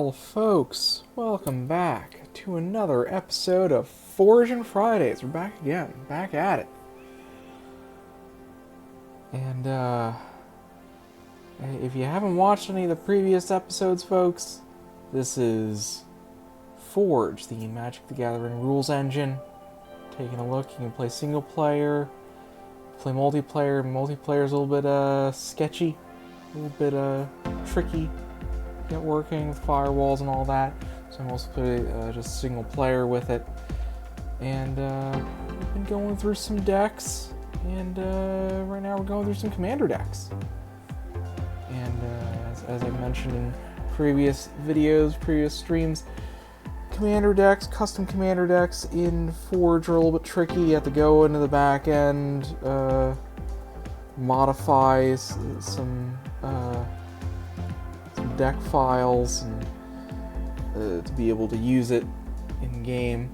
Well, folks, welcome back to another episode of Foraging Fridays. We're back again, back at it. And, if you haven't watched any of the previous episodes, folks, this is Forge, the Magic the Gathering rules engine. Taking a look, you can play single player, play multiplayer. Multiplayer's a little bit, sketchy, a little bit, tricky. Get working with firewalls and all that, so I'm also play just single player with it. And we've been going through some decks, and right now we're going through some commander decks. And as I mentioned in previous videos, previous streams, commander decks, custom commander decks in Forge are a little bit tricky. You have to go into the back end, modify some deck files and to be able to use it in game.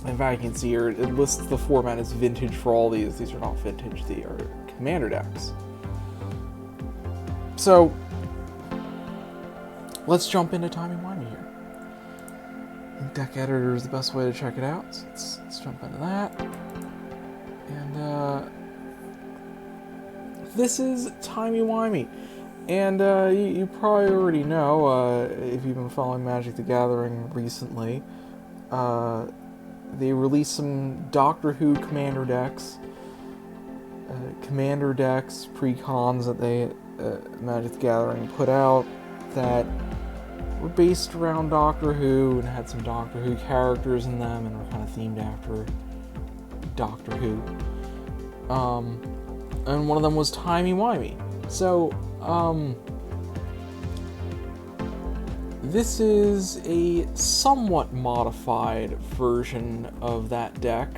In fact, you can see here it lists the format as vintage for all these. These are not vintage, they are commander decks. So let's jump into Timey-Wimey here. Deck editor is the best way to check it out, so let's jump into that. And this is Timey-Wimey. And you probably already know, if you've been following Magic the Gathering recently, they released some Doctor Who commander decks, pre-cons that they, Magic the Gathering put out that were based around Doctor Who and had some Doctor Who characters in them and were kind of themed after Doctor Who. And one of them was Timey-Wimey. So, this is a somewhat modified version of that deck.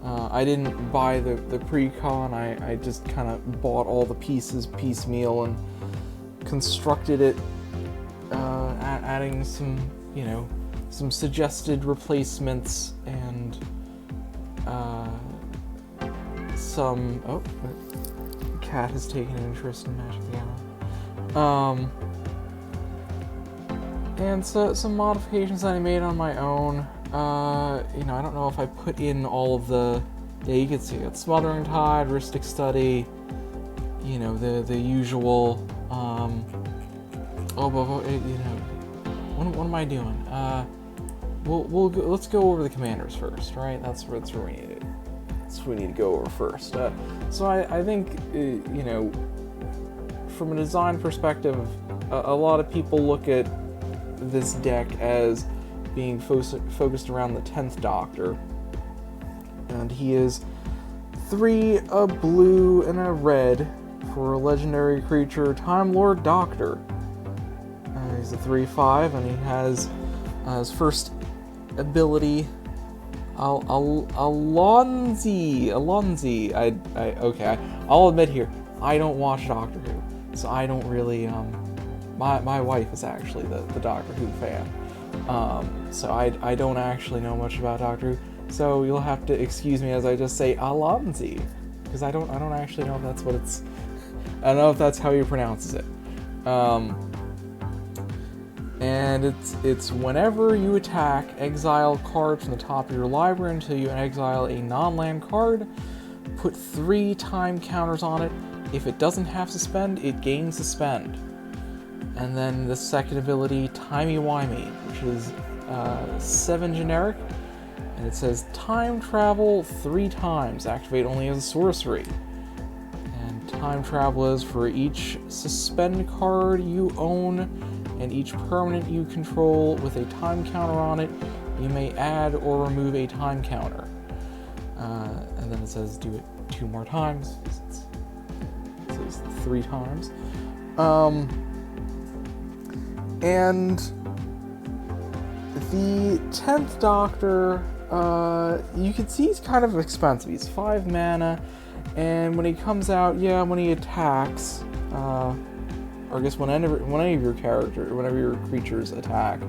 I didn't buy the pre-con, I just kind of bought all the pieces piecemeal and constructed it, adding some, some suggested replacements and some... Oh, Cat has taken an interest in Magic the Gathering. And so some modifications that I made on my own. I don't know if I put in all of the... Yeah, you can see it. Smothering Tithe, Heuristic Study, the usual... what am I doing? Let's go over the commanders first, right? That's where we need it. We need to go over first. So I think, from a design perspective, a lot of people look at this deck as being focused around the 10th Doctor. And he is 3, a blue, and a red for a legendary creature, Time Lord Doctor. He's a 3/5, and he has his first ability, Alonzi. Okay, I'll admit here, I don't watch Doctor Who, so I don't really, my wife is actually the Doctor Who fan, so I don't actually know much about Doctor Who, so you'll have to excuse me as I just say Alonzi, because I don't actually know if that's what it's, I don't know if that's how he pronounces it. And it's whenever you attack, exile cards from the top of your library until you exile a non-land card. Put 3 time counters on it. If it doesn't have suspend, it gains suspend. And then the second ability, Timey-Wimey, which is 7 generic, and it says time travel 3 times. Activate only as a sorcery. And time travel is for each suspend card you own and each permanent you control with a time counter on it, you may add or remove a time counter. And then it says do it 2 more times. It says 3 times. And the 10th Doctor, you can see he's kind of expensive. He's 5 mana, and when he comes out, when he attacks, or I guess whenever your creatures attack,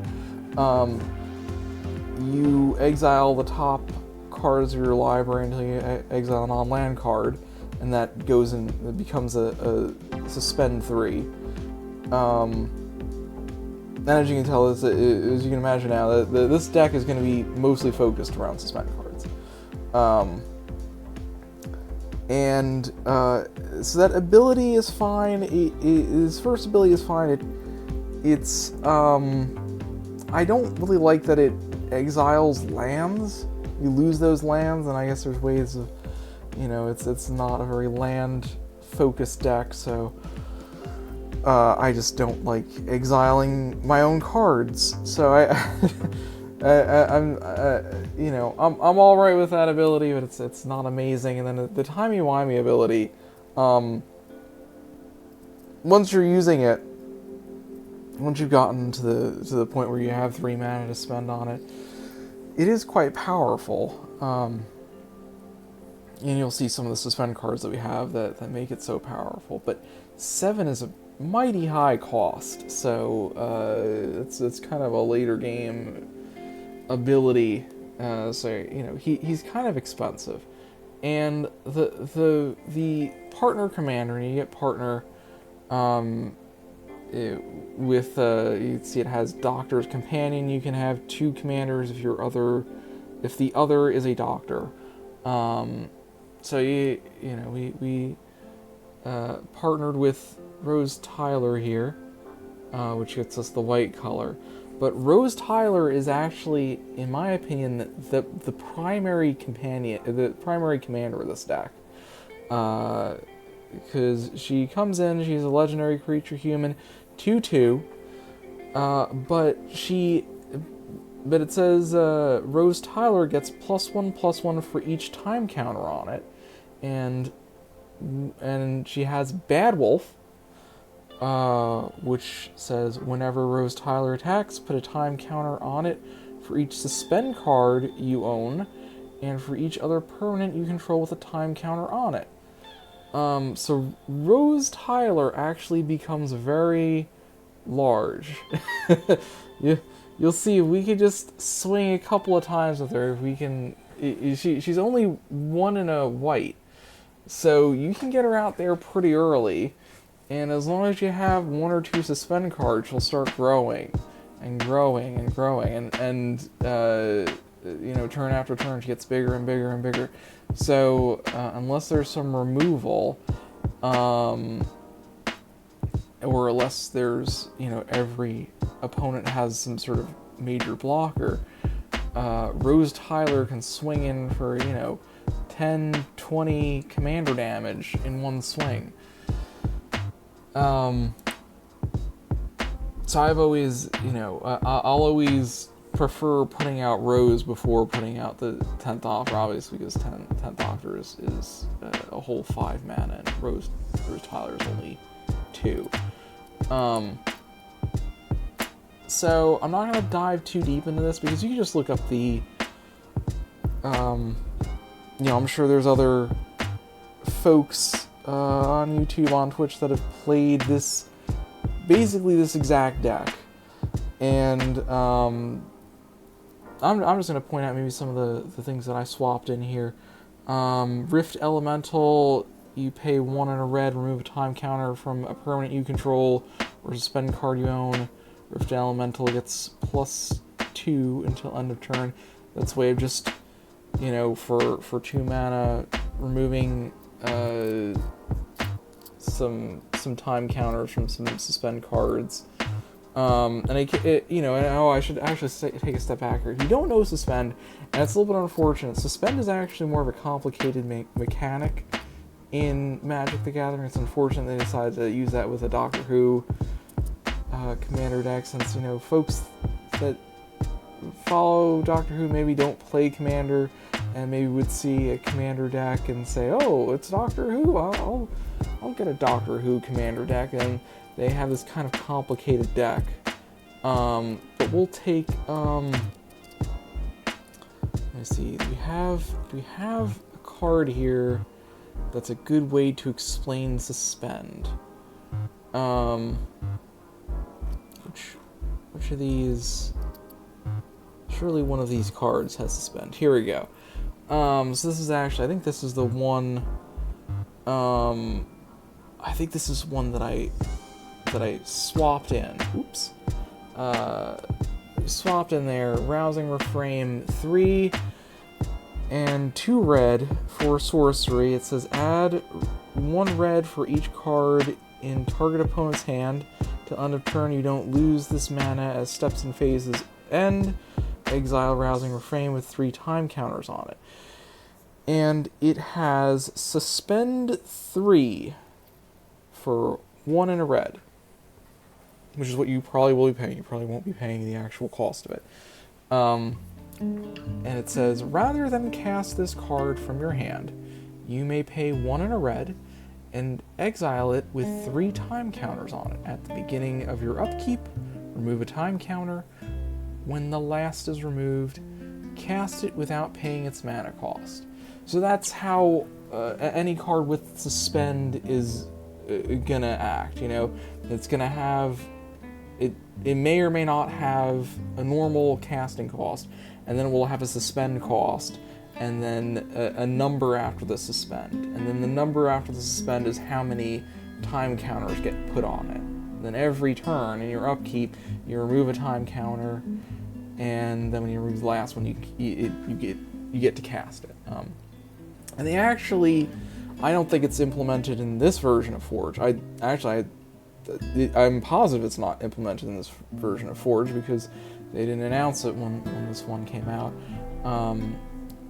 you exile the top cards of your library until you exile a non-land card, and that goes in, it becomes a suspend 3. And as you can tell, as you can imagine now, this deck is going to be mostly focused around suspend cards. So that ability is fine. His first ability is fine. It's I don't really like that it exiles lands. You lose those lands, and I guess there's ways of, it's not a very land-focused deck, so I just don't like exiling my own cards. So I'm all right with that ability, but it's not amazing. And then the Timey-Wimey ability, once you're using it, once you've gotten to the point where you have 3 mana to spend on it, it is quite powerful. And you'll see some of the suspend cards that we have that make it so powerful. But 7 is a mighty high cost, so it's kind of a later game ability. So he's kind of expensive. And the partner commander, and you get partner with you can see it has Doctor's Companion. You can have 2 commanders if the other is a doctor. So we partnered with Rose Tyler here, which gets us the white color. But Rose Tyler is actually, in my opinion, the primary companion, the primary commander of this deck. Because she comes in, she's a legendary creature human, 2/2, but it says Rose Tyler gets +1/+1 for each time counter on it, and she has Bad Wolf, which says whenever Rose Tyler attacks, put a time counter on it for each suspend card you own, and for each other permanent you control with a time counter on it. So Rose Tyler actually becomes very large. You'll see, if we could just swing a couple of times with her, if we can. She's only 1 in a white, so you can get her out there pretty early. And as long as you have 1 or 2 suspend cards, she'll start growing and growing and growing, and turn after turn, she gets bigger and bigger and bigger. So unless there's some removal, or unless there's, every opponent has some sort of major blocker, Rose Tyler can swing in for 10, 20 commander damage in one swing. So I've always, I'll always prefer putting out Rose before putting out the 10th Doctor, obviously, because 10th Doctor is a whole 5 mana, and Rose Tyler is only 2. So I'm not going to dive too deep into this, because you can just look up the, I'm sure there's other folks on YouTube, on Twitch, that have played basically this exact deck. And I'm just going to point out maybe some of the things that I swapped in here. Rift Elemental, you pay 1 in a red, remove a time counter from a permanent you control or suspend card you own. Rift Elemental gets +2 until end of turn. That's a way of just, for 2 mana, removing some time counters from some suspend cards. And I should actually take a step back here. If you don't know Suspend, and it's a little bit unfortunate, Suspend is actually more of a complicated mechanic in Magic the Gathering. It's unfortunate they decided to use that with a Doctor Who commander deck, since, folks that follow Doctor Who maybe don't play Commander, and maybe would see a Commander deck and say, oh, it's Doctor Who, I'll get a Doctor Who Commander deck, and they have this kind of complicated deck. But we'll take, let me see, we have a card here that's a good way to explain Suspend. Which of these? Surely one of these cards has Suspend. Here we go. So this is actually, I think this is the one, I think this is one that I swapped in. Oops. swapped in there. Rousing Refrain, 3 and 2 red for sorcery. It says add 1 red for each card in target opponent's hand. Till end of turn, you don't lose this mana as steps and phases end. Exile Rousing Refrain with 3 time counters on it. And it has Suspend 3 for 1 and a red, which is what you probably will be paying. You probably won't be paying the actual cost of it. And it says, rather than cast this card from your hand, you may pay 1 and a red and exile it with 3 time counters on it. At the beginning of your upkeep, remove a time counter. When the last is removed, cast it without paying its mana cost. So that's how any card with Suspend is gonna act, you know? It's gonna have... It may or may not have a normal casting cost, and then it will have a suspend cost, and then a number after the suspend. And then the number after the suspend is how many time counters get put on it. And then every turn in your upkeep, you remove a time counter, and then when you remove the last one, you get to cast it. And they actually, I don't think it's implemented in this version of Forge. I'm positive it's not implemented in this version of Forge because they didn't announce it when this one came out.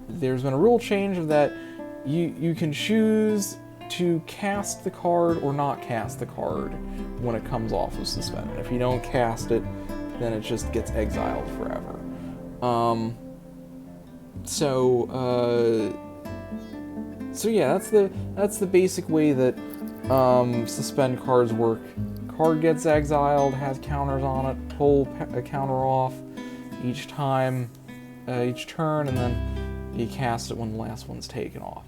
There's been a rule change of that you can choose to cast the card or not cast the card when it comes off of suspend. If you don't cast it, then it just gets exiled forever. So yeah, that's the basic way that suspend cards work. Card gets exiled, has counters on it, pull a counter off each time, each turn, and then you cast it when the last one's taken off.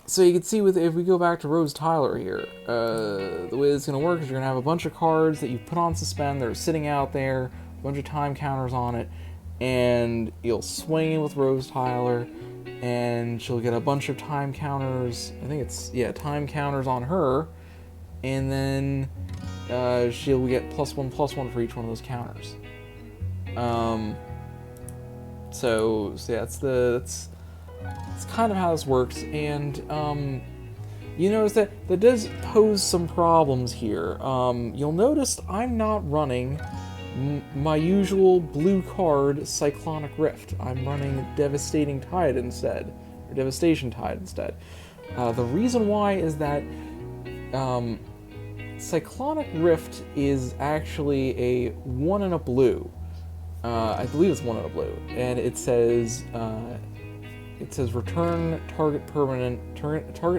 So you can see if we go back to Rose Tyler here, the way it's going to work is you're going to have a bunch of cards that you put on suspend that are sitting out there, a bunch of time counters on it, and you'll swing in with Rose Tyler, and she'll get a bunch of time counters, I think it's, yeah, time counters on her, and then she'll get +1/+1 for each one of those counters. So yeah, that's kind of how this works, and you notice that does pose some problems here. You'll notice I'm not running my usual blue card, Cyclonic Rift. I'm running Devastation Tithe instead. The reason why is that Cyclonic Rift is actually a 1 and a blue. I believe it's 1 and a blue, and it says return target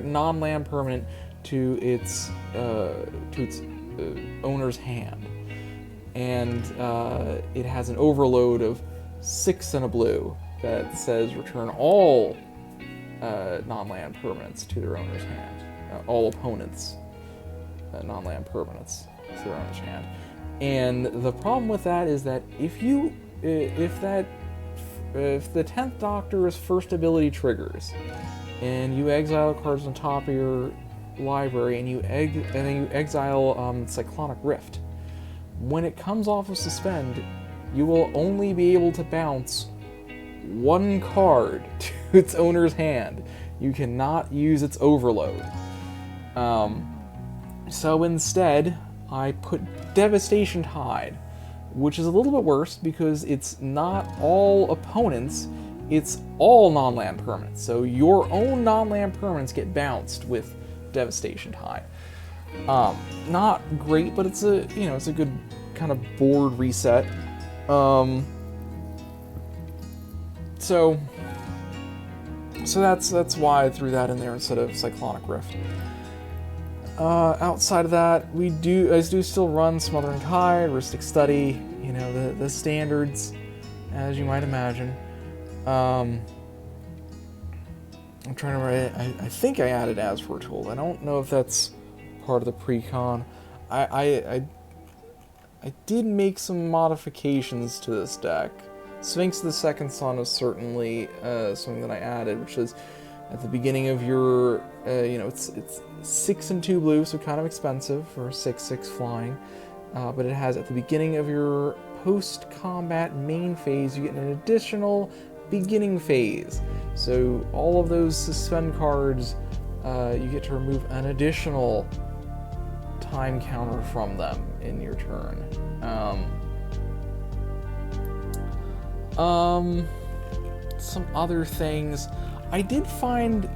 non-land permanent to its owner's hand. And it has an overload of 6 and a blue that says return all non-land permanents to their owner's hand. All opponents' non-land permanents to their owner's hand. And the problem with that is that if the 10th Doctor's first ability triggers, and you exile cards on top of your library, and then you exile Cyclonic Rift, when it comes off of suspend, you will only be able to bounce 1 card to its owner's hand. You cannot use its overload. So instead, I put Devastation Tithe, which is a little bit worse because it's not all opponents, it's all non-land permanents. So your own non-land permanents get bounced with Devastation Tithe. Not great, but it's a good kind of board reset. So that's why I threw that in there instead of Cyclonic Rift. Outside of that, I do still run Smothering Tithe, Heuristic Study, the standards, as you might imagine. I'm trying to write. I think I added As Foretold. I don't know if that's part of the pre-con. I did make some modifications to this deck. Sphinx of the Second Sun is certainly something that I added, which is at the beginning of your, it's 6 and 2 blue, so kind of expensive for 6/6 flying. but it has at the beginning of your post-combat main phase, you get an additional beginning phase. So all of those suspend cards, you get to remove an additional time counter from them in your turn. Some other things. I did find,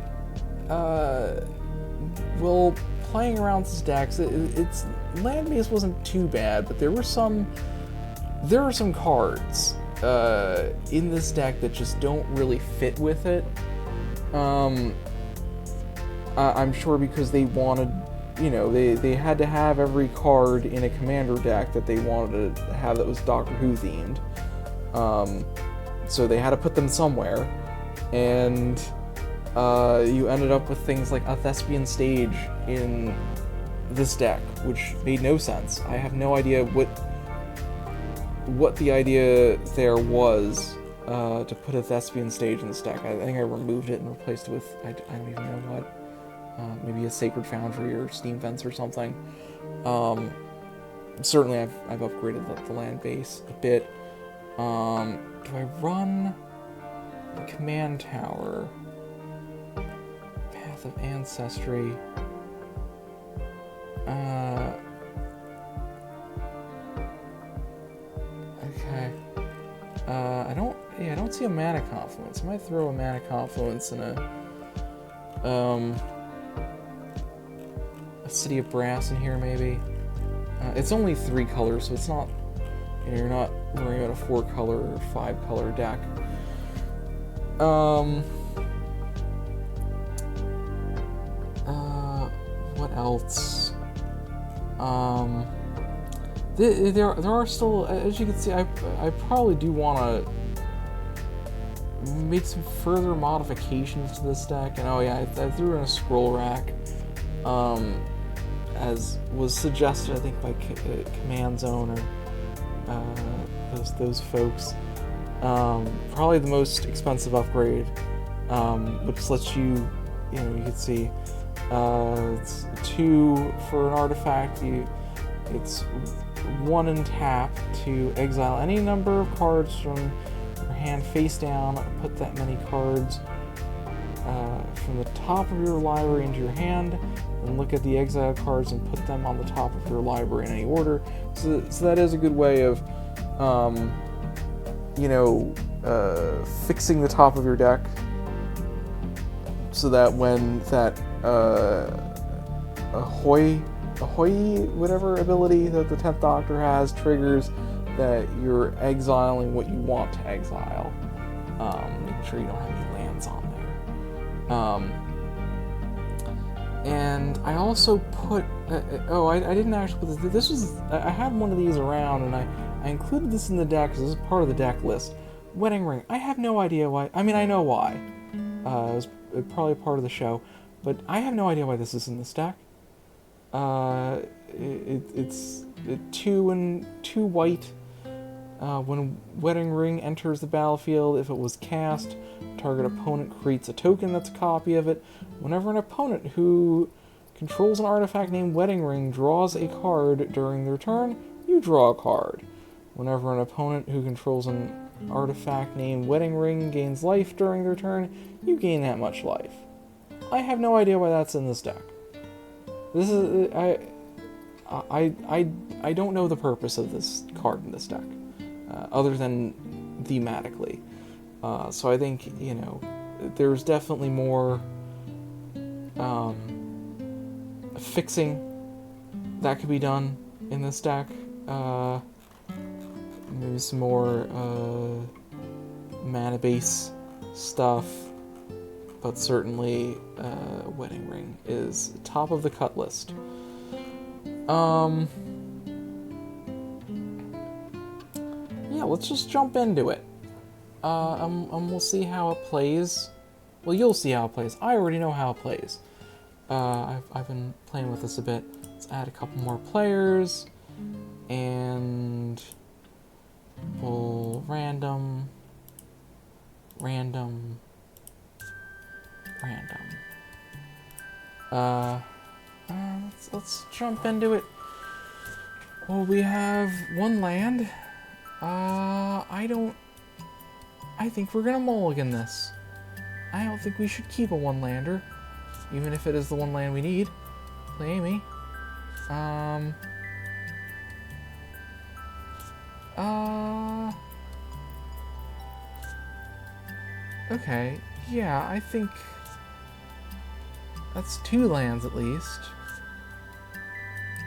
well, playing around with this deck, its land base wasn't too bad, but there are some cards in this deck that just don't really fit with it. I'm sure because they wanted, they had to have every card in a commander deck that they wanted to have that was Doctor Who themed. So they had to put them somewhere, and you ended up with things like a Thespian Stage in this deck, which made no sense. I have no idea what the idea there was to put a Thespian Stage in this deck. I think I removed it and replaced it with, I don't even know what, maybe a Sacred Foundry or Steam Fence or something. Certainly I've upgraded the land base a bit. Do I run the command tower? Path of Ancestry. Okay. I don't see a Mana Confluence. I might throw a Mana Confluence in a City of Brass in here, maybe. It's only 3 colors, so it's not, you're not worrying about a 4-color or 5-color deck. What else? There are still, as you can see, I probably do want to make some further modifications to this deck. And oh yeah, I threw in a scroll rack, as was suggested, I think, by Command Zone or those folks. Probably the most expensive upgrade, which lets you, you can see, it's 2 for an artifact. It's 1 and tap to exile any number of cards from your hand face down. Put that many cards from the top of your library into your hand, and look at the exile cards and put them on the top of your library in any order. So that is a good way of, fixing the top of your deck, so that when that Ahoy, whatever ability that the 10th Doctor has triggers, that you're exiling what you want to exile. Making sure you don't have any lands on there. And I also put, I didn't actually put this was, I had one of these around, and I included this in the deck because this is part of the deck list. Wedding Ring. I have no idea why. I mean, I know why. It was probably part of the show, but I have no idea why this is in this deck. It's 2 and 2 white. When Wedding Ring enters the battlefield, if it was cast, target opponent creates a token that's a copy of it. Whenever an opponent who controls an artifact named Wedding Ring draws a card during their turn, you draw a card. Whenever an opponent who controls an artifact named Wedding Ring gains life during their turn, you gain that much life. I have no idea why that's in this deck. This is I don't know the purpose of this card in this deck, other than thematically. So I think, there's definitely more fixing that could be done in this deck. Maybe some more mana base stuff, but certainly Wedding Ring is top of the cut list. Yeah, let's just jump into it. We'll see how it plays. Well, you'll see how it plays. I already know how it plays. I've been playing with this a bit. Let's add a couple more players, and we'll random. Let's jump into it. Well, we have one land. I think we're gonna mulligan this. I don't think we should keep a one-lander, even if it is the one land we need. Play Amy. Okay, yeah, I think that's 2 lands at least.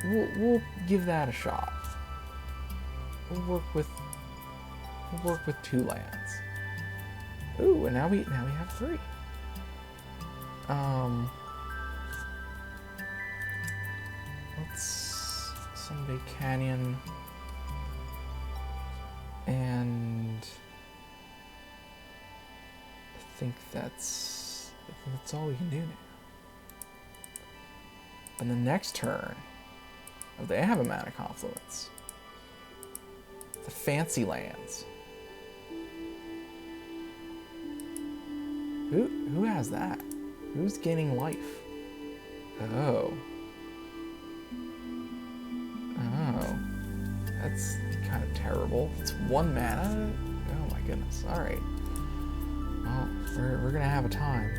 We'll give that a shot. We'll work with 2 lands. Ooh, and now we have 3. Let's Sunday Canyon, and I think that's all we can do now. And the next turn, oh, they have a mana confluence. The fancy lands. Who has that? Who's gaining life? Oh. Oh. That's kind of terrible. It's 1 mana? Oh my goodness. Alright. Well, we're gonna have a time.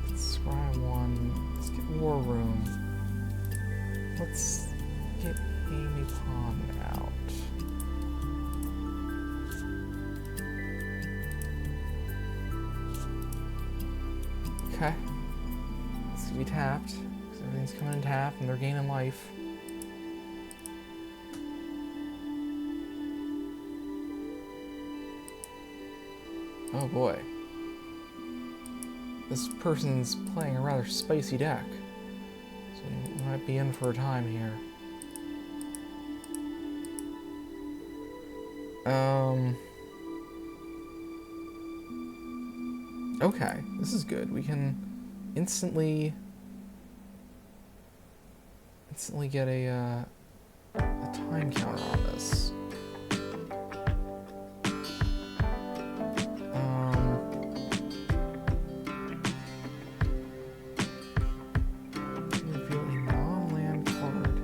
Let's scry 1. Let's get War Room. Let's get Amy Pond out. Okay. It's gonna be tapped, because everything's coming in tap and they're gaining life. Oh boy. This person's playing a rather spicy deck, so we might be in for a time here. Okay, this is good. We can instantly get a time counter on this. Reveal a non-land card.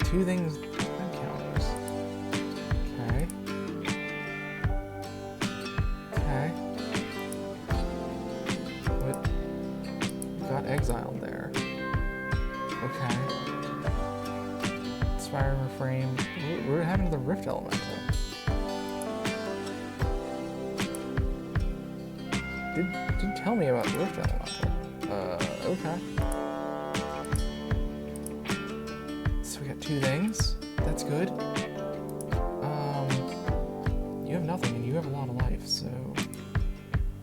Two things counters. Okay. Okay. What? Got exiled there. Okay. Inspiring Refrain. We're having the Rift Elemental. Did tell me about the Rift Elemental. Okay. 2 things. That's good. You have nothing and you have a lot of life, so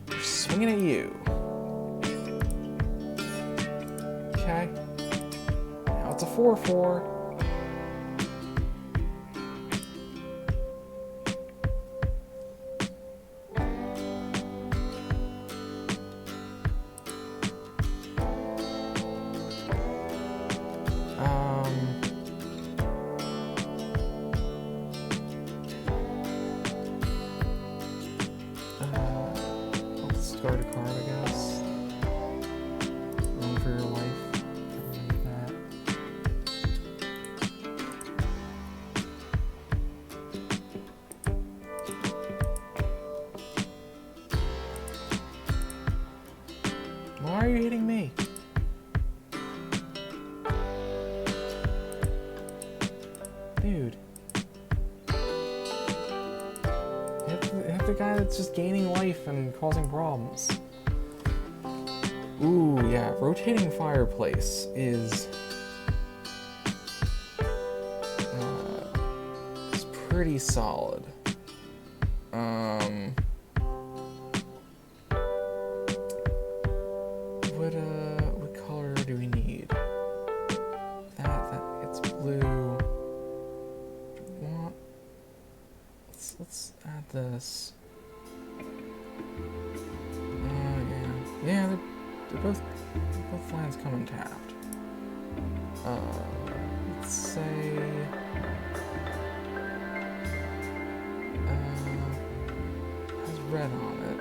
we're swinging at you. Okay. Now it's a 4/4. Discard a card, I guess. Run for your life. Like that. Why are you hitting me? Dude. Hit the guy that's just gaining life and causing problems. Ooh, yeah, rotating fireplace is pretty solid. Yeah, they're both lands come untapped. Let's say has red on it.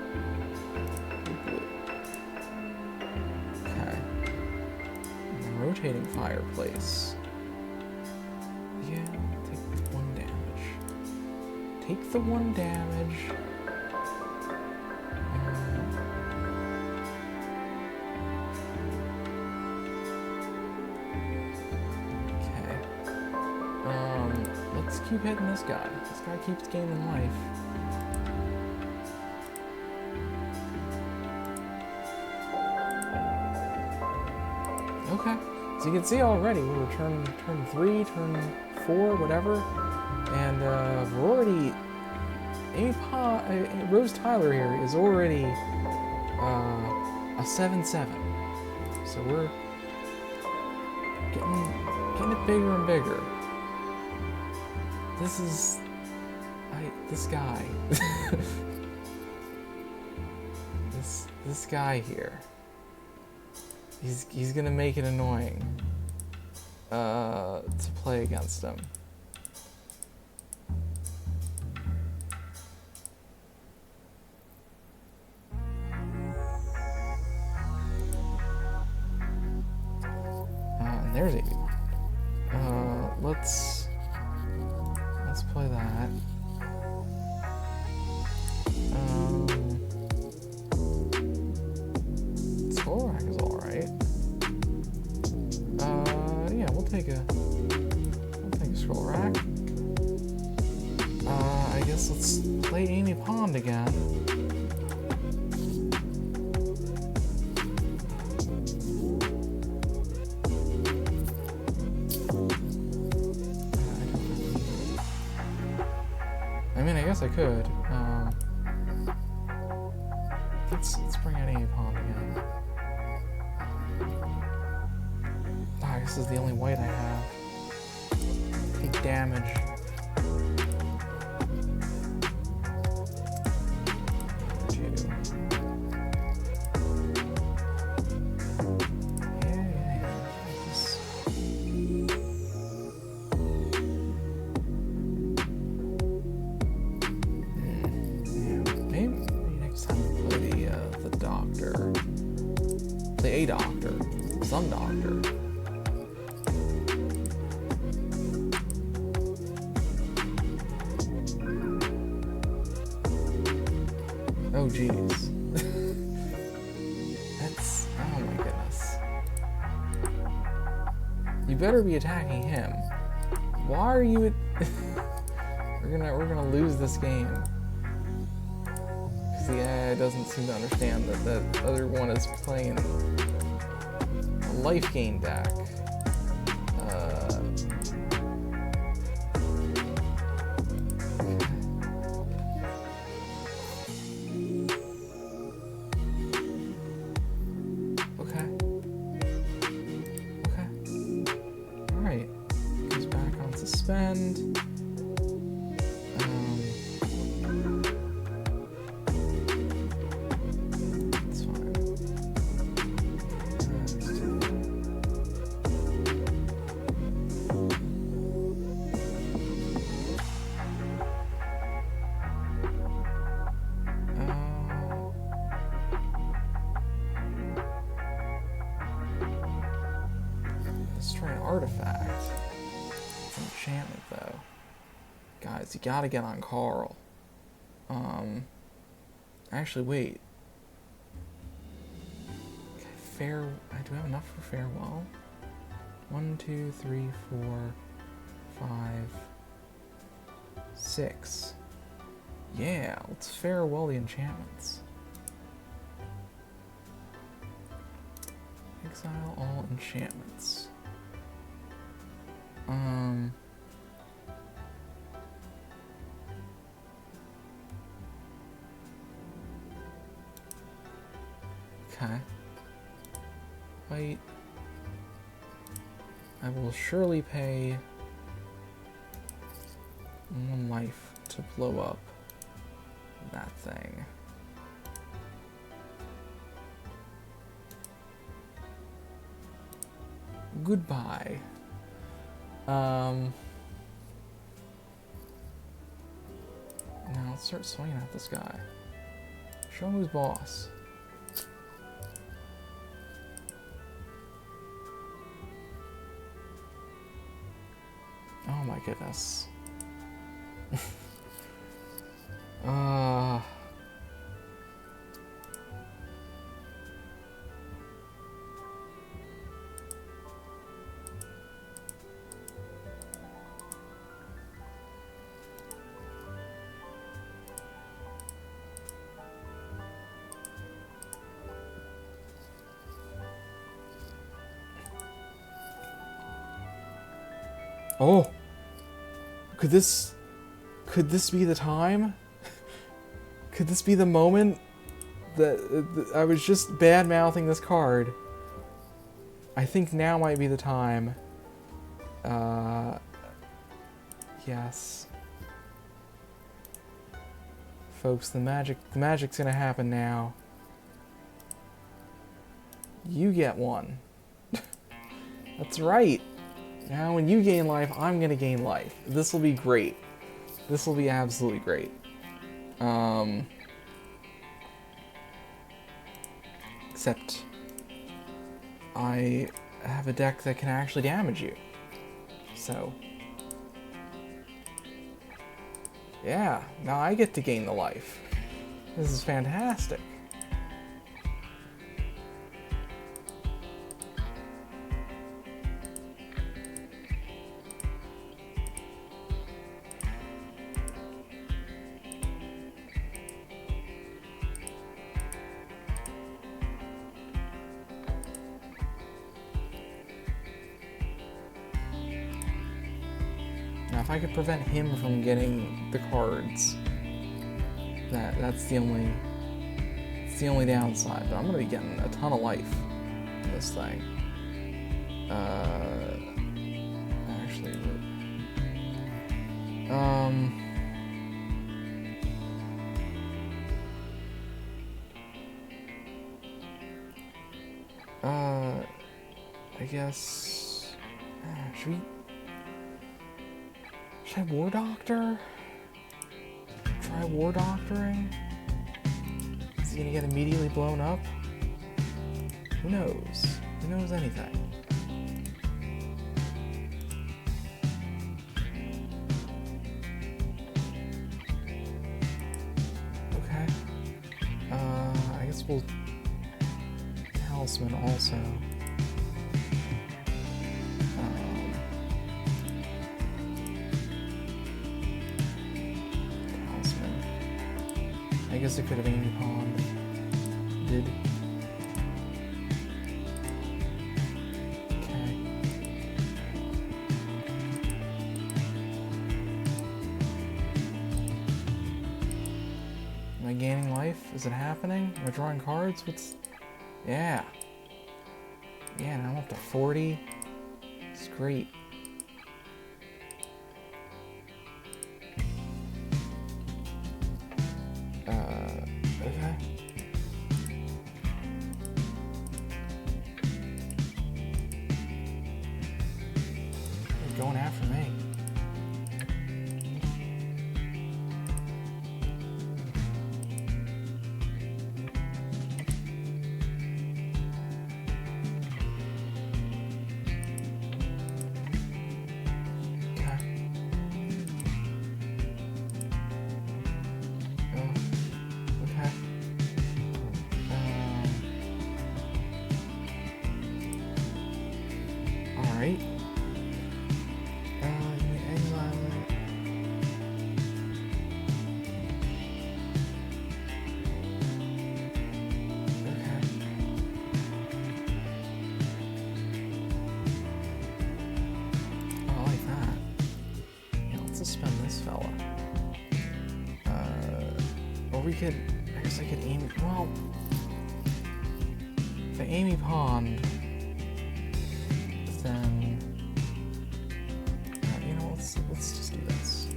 Blue. Okay. And then rotating fireplace. Yeah, take 1 damage. Take the 1 damage. Let's keep hitting this guy. This guy keeps gaining life. Okay. So you can see already we're turn 3, turn 4, whatever. And we're already... Rose Tyler here is already a 7/7. So we're getting it bigger and bigger. This is... this guy. this guy here. He's gonna make it annoying to play against him. And there's 80. Let's play that. Skull Rack is alright. Yeah, we'll take a Skull Rack. I guess let's play Amy Pond again. I could. Let's bring out Amy Pond again. Ah, this is the only white I have. Take damage. Some doctor. Oh jeez. That's... oh my goodness. You better be attacking him. Why are you... We're gonna lose this game. Because the AI doesn't seem to understand that that other one is playing life gain deck. Okay. Alright. Goes back on suspend. Artifact. It's an enchantment though. Guys, you gotta get on Carl. Actually wait. Okay, do I have enough for Farewell? 1, 2, 3, 4, 5, 6. Yeah, let's Farewell the enchantments. Exile all enchantments. Okay. Wait. I will surely pay 1 life to blow up that thing. goodbye. Now let's start swinging at this guy. Show him who's boss. Oh my goodness. Oh, could this be the time? Could this be the moment that I was just bad-mouthing this card? I think now might be the time. Yes. Folks, the magic's gonna happen now. You get one. That's right. Now when you gain life, I'm gonna gain life. This will be great. This will be absolutely great. Except I have a deck that can actually damage you. So yeah, now I get to gain the life. This is fantastic. If I could prevent him from getting the cards, that's the only downside. But I'm gonna be getting a ton of life in this thing. Actually, I guess should I War Doctor? Try War Doctoring? Is he gonna get immediately blown up? Who knows? Who knows anything? Okay. I guess we'll Talisman also. I guess it could have Amy Pond. Did. Okay. Am I gaining life? Is it happening? Am I drawing cards? What's... Yeah. Yeah, now I'm up to 40. It's great. Okay. He's going after me. I guess I could aim, well, if I Amy Pond, then, you know, let's just do this.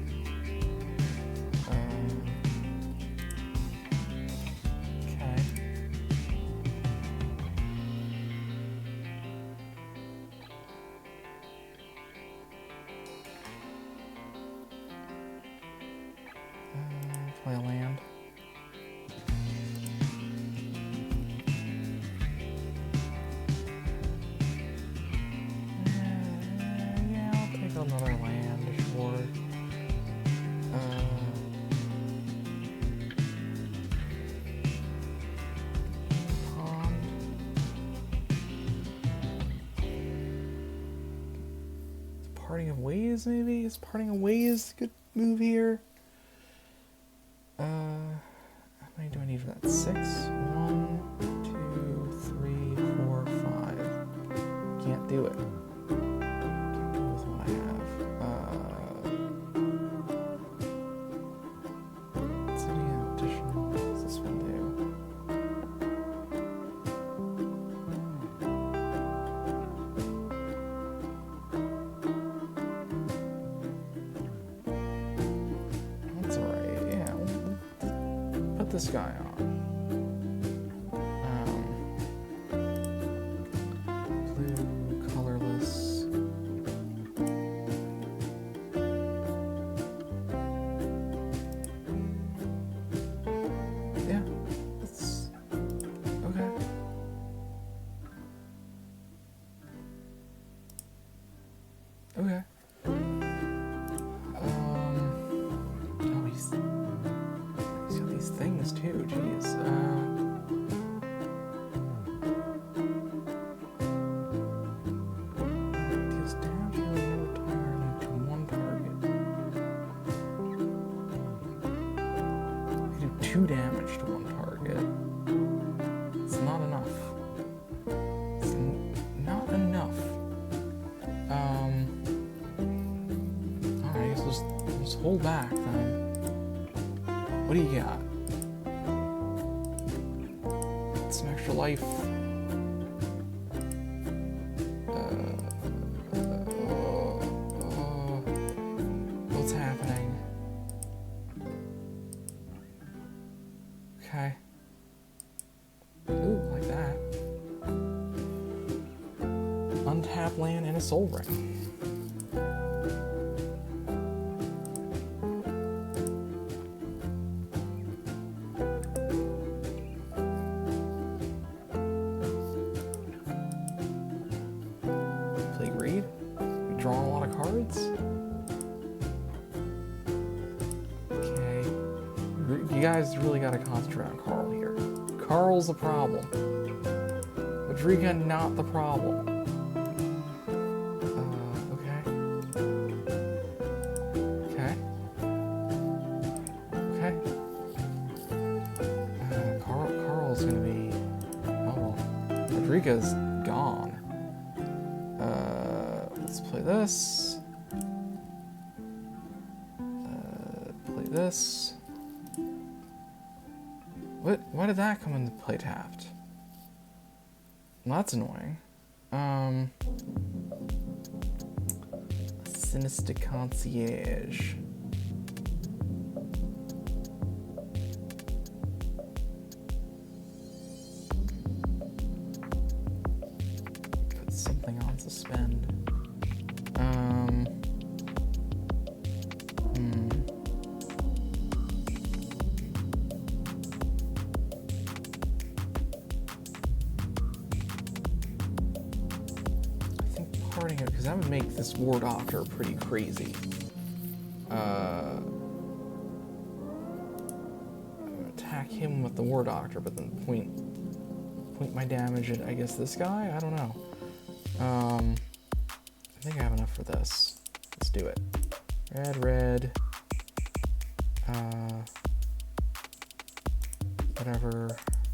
Okay. Parting of Ways, maybe? Is Parting of Ways a good move here? How many do I need for that? 6? 1, 2, 3, 4, 5. Can't do it. Can't do it with what I have. What's any additional? What's this one do? That's alright, yeah. We'll put this guy on. Blue, colorless. Yeah, that's okay. Okay. Oh, he's got these things too, jeez. Deals damage healing entirely to one target. You do 2 damage to one target. It's not enough. It's not enough. Alright, I guess we'll just hold back then. What do you got? Some extra life. What's happening? Okay. Ooh, like that. Untap land and a soul ring. Play Greed. We draw a lot of cards. Okay. You guys really gotta concentrate on Carl here. Carl's the problem. Madriga, not the problem. Okay. Okay. Okay. Carl's gonna be... Oh, well. Madriga's gone. Let's play this. Play this. What? Why did that come into play tapped? Well, that's annoying. Sinister Concierge. Put something on suspend. Because that would make this War Doctor pretty crazy. Attack him with the War Doctor, but then point my damage at, I guess, this guy? I don't know. I think I have enough for this. Let's do it. Red.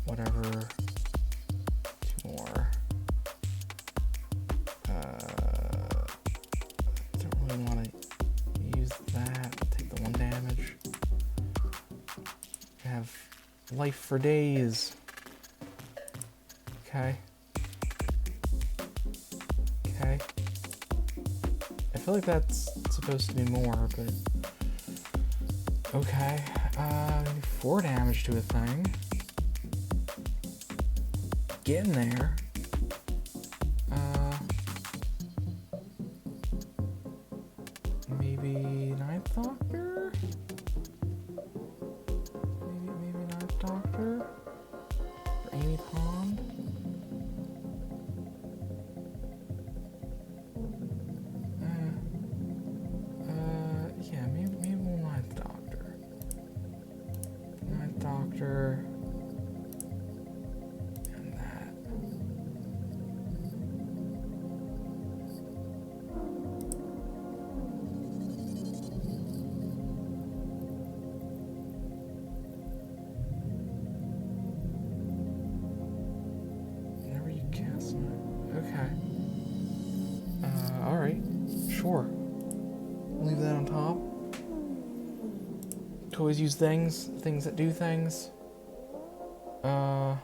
Whatever. 2 more. Don't really want to use that. Take the 1 damage. I have life for days. Okay. I feel like that's supposed to be more, but okay. 4 damage to a thing. Getting there. Maybe Ninth Doctor? Maybe Ninth Doctor? Or Amy Pond? Yeah, maybe we'll Ninth Doctor. Ninth Doctor. And that. Alright. Sure. Leave that on top. To always use things that do things. I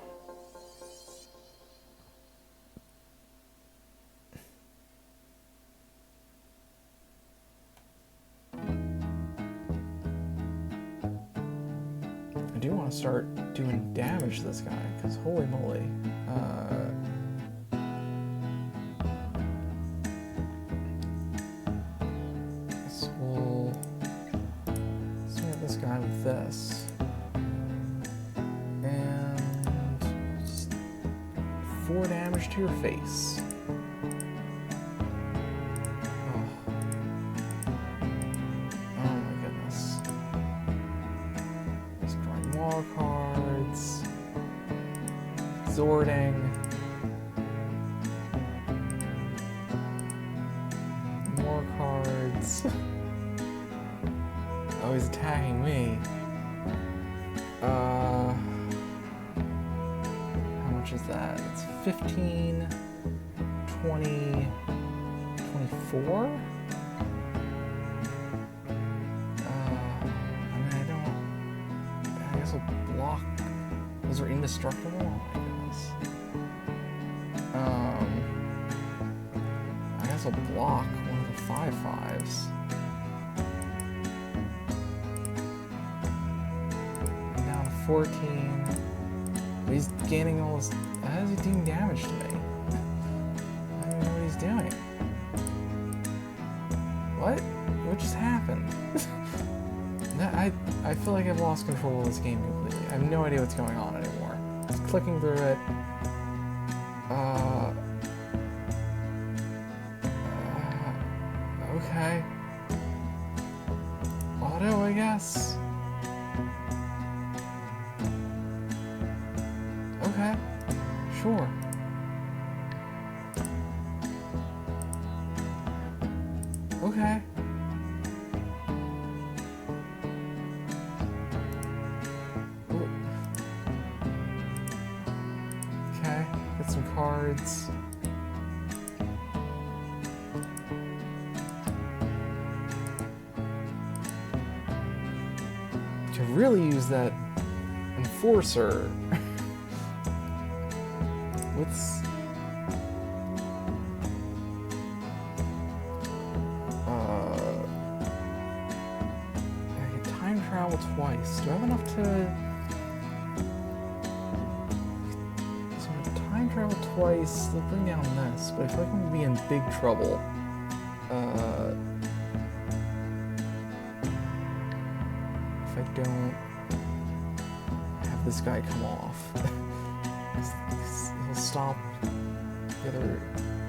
do want to start doing damage to this guy, because holy moly. We'll start this guy with this. And just 4 damage to your face. Exhorting. More cards. Oh, he's attacking me. How much is that? It's 15, 20, 24? I guess I'll block. Those are indestructible? Oh my goodness. I guess I'll block one of the 5/5s. I'm down to 14. He's gaining all this. How is he doing damage to me? I don't know what he's doing. What? What just happened? I feel like I've lost control of this game completely. I have no idea what's going on anymore. Just clicking through it. Okay. Auto, I guess. Okay. Sure. Okay. Okay, get some cards. To really use that Enforcer. What's... I can time travel twice. Do I have enough to... So I'm gonna time travel twice, they'll bring down this, but I feel like I'm gonna be in big trouble. If I don't have this guy come off. He'll stop the other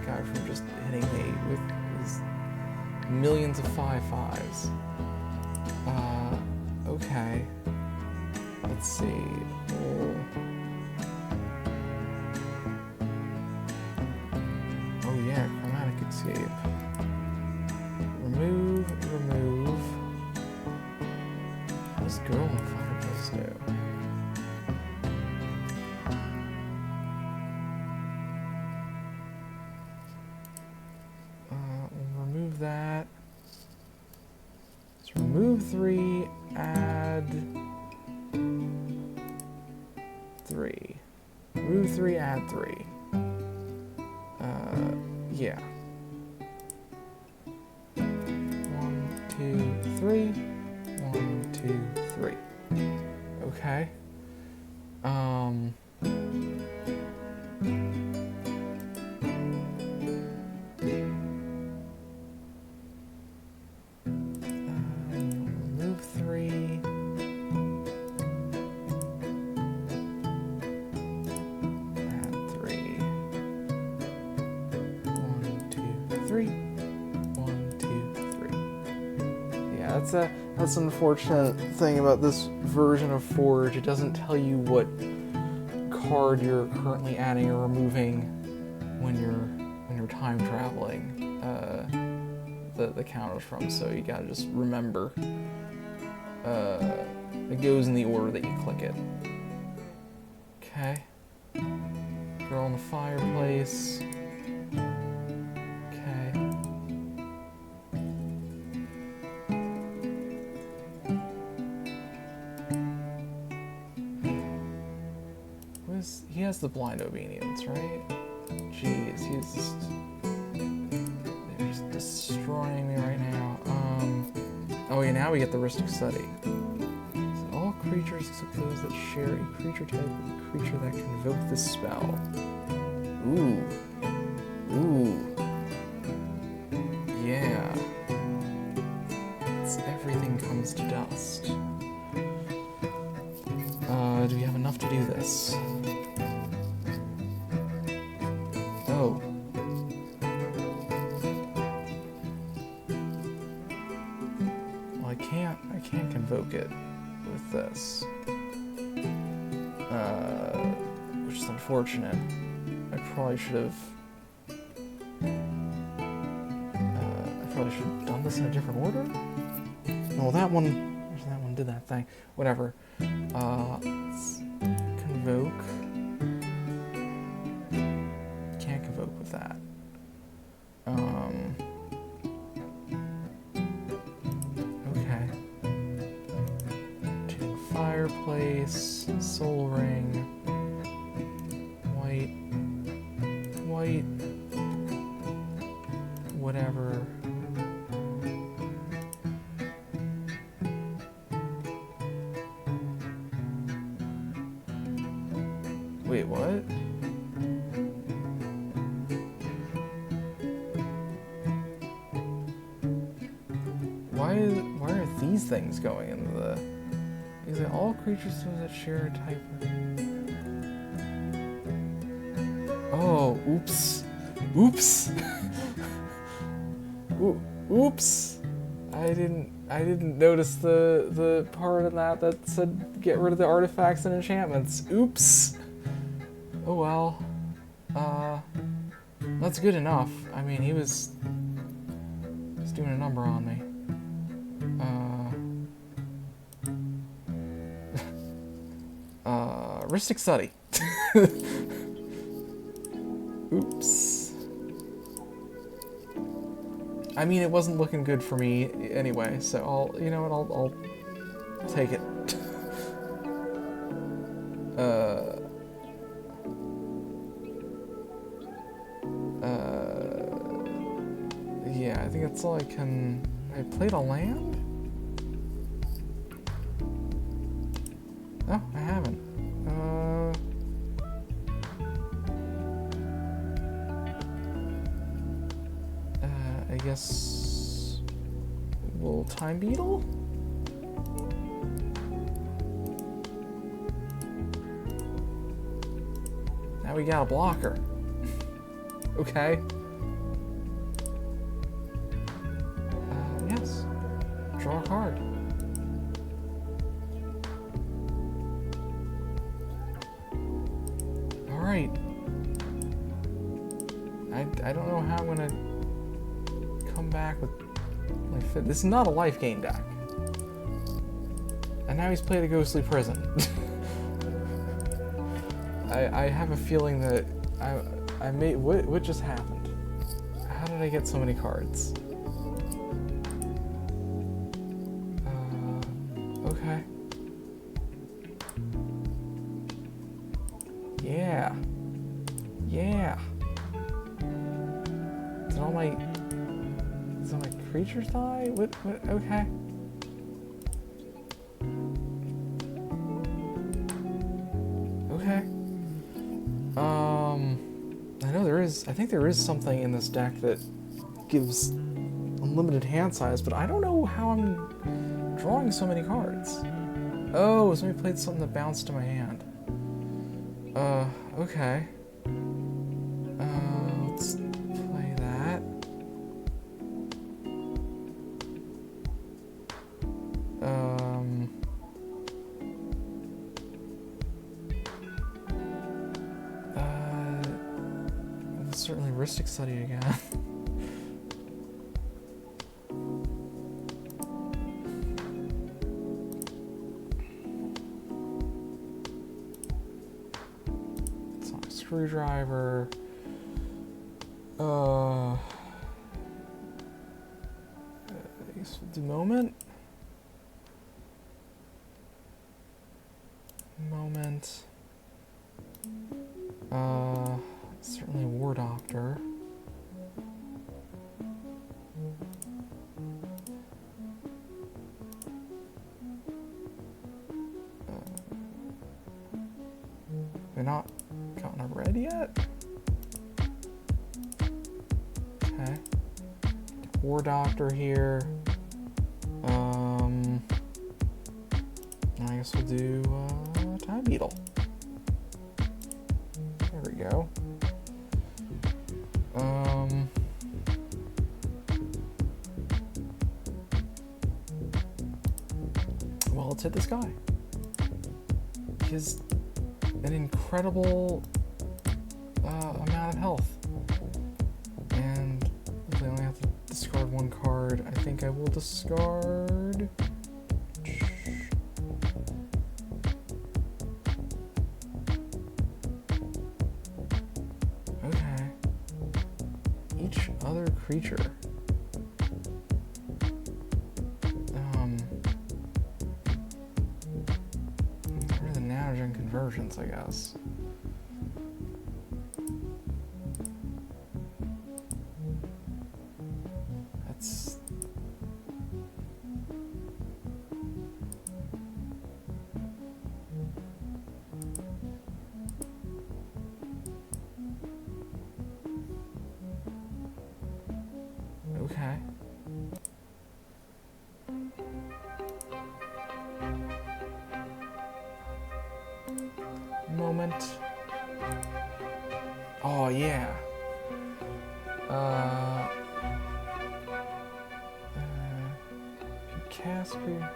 guy from just hitting me with his millions of 5/5s. Okay. Let's see. Oh yeah, Chromatic Escape. Remove. How does Girl in the Fireplace do? We'll remove that. Let's remove 3, add 3. Remove 3, add 3. Yeah. 1, 2, 3. 1, 2, 3. Okay. Remove 3. Add 3. 1, 2, 3. 1, 2, 3. Yeah, that's an unfortunate thing about this version of Forge. It doesn't tell you what card you're currently adding or removing when you're time traveling the counters from, so you gotta just remember it goes in the order that you click it. Okay. Girl in the Fireplace. Okay. He has the blind obedience, right? Jeez, they're just destroying me right now. Oh yeah, now we get the Ristic Study. So all creatures except those that share a creature type with a creature that can invoke this spell. Ooh. Yeah. Everything comes to dust. Do we have enough to do this? Oh. Well, I can't convoke it with this. Which is unfortunate. I probably should have done this in a different order. Well, that one did that thing. Whatever. Let's convoke. Can't convoke with that. Okay. Take fireplace, soul ring, white, whatever. Wait, what? Why are these things going into the... Is it all creatures that share a type of... Oh, oops. Oops! Oops! I didn't notice the part of that said get rid of the artifacts and enchantments. Oops! Oh well. That's good enough. I mean, he was doing a number on me. Ristic Study. Oops. I mean, it wasn't looking good for me anyway, so I'll take it. Yeah, I think that's all I can... I played a land? No, I haven't. I guess... Will Time Beetle? Now we got a blocker. Okay. Yes. Draw a card. Alright. I don't know how I'm gonna come back with my fit. This is not a life gain deck. And now he's played a Ghostly Prison. I have a feeling that I made... What just happened? How did I get so many cards? Okay. Yeah. Yeah. Did all my creatures die? What? Okay. Okay. I think there is something in this deck that gives unlimited hand size, but I don't know how I'm drawing so many cards. Oh, somebody played something that bounced to my hand. Okay. Let's play that. Certainly Ristic Study again. Sonic Screwdriver. The moment. Certainly War Doctor. We've not gotten a red yet? Okay. War Doctor here. I guess we'll do Time Beetle. There we go. Well, let's hit this guy. He has an incredible amount of health. And I only have to discard one card. I think I will discard... creature. What are the Nanogene Conversions, I guess? That's... Okay. Moment. Oh, yeah. Casper.